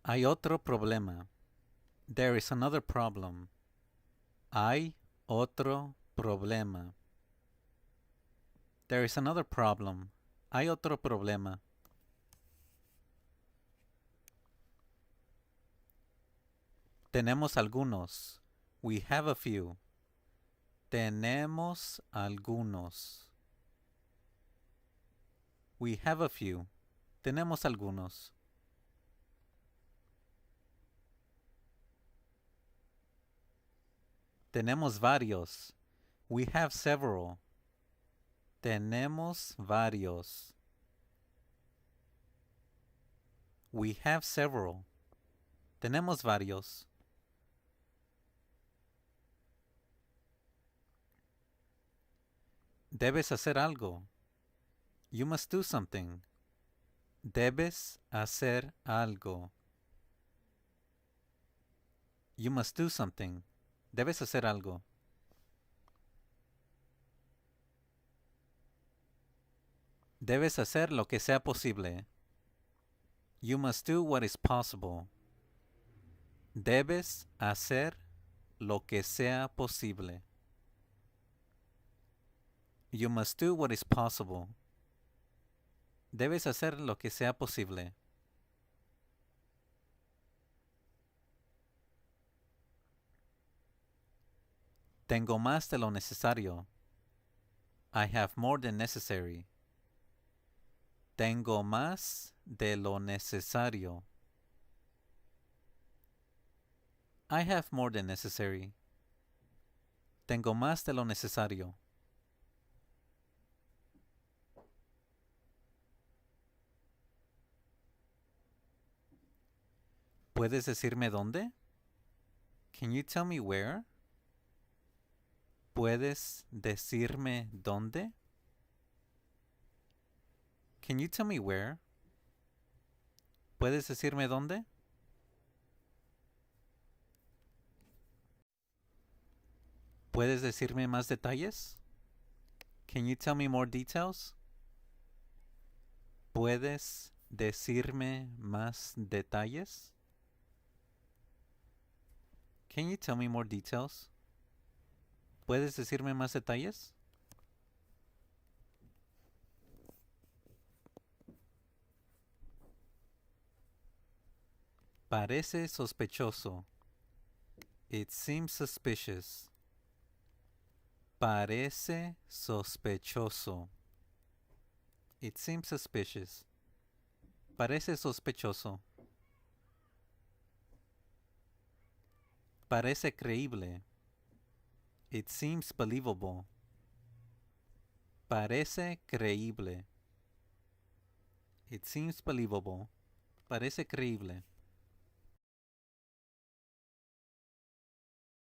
Hay otro problema. There is another problem. Hay otro problema. There is another problem. Hay otro problema. Tenemos algunos. We have a few. Tenemos algunos. We have a few. Tenemos algunos. Tenemos varios. We have several. Tenemos varios. We have several. Tenemos varios. Debes hacer algo. You must do something. Debes hacer algo. You must do something. Debes hacer algo. Debes hacer lo que sea posible. You must do what is possible. Debes hacer lo que sea posible. You must do what is possible. Debes hacer lo que sea posible. Tengo más de lo necesario. I have more than necessary. Tengo más de lo necesario. I have more than necessary. Tengo más de lo necesario. ¿Puedes decirme dónde? Can you tell me where? ¿Puedes decirme dónde? Can you tell me where? ¿Puedes decirme dónde? ¿Puedes decirme más detalles? Can you tell me more details? ¿Puedes decirme más detalles? Can you tell me more details? ¿Puedes decirme más detalles? Parece sospechoso. It seems suspicious. Parece sospechoso. It seems suspicious. Parece sospechoso. Parece creíble. It seems believable. Parece creíble. It seems believable. Parece creíble.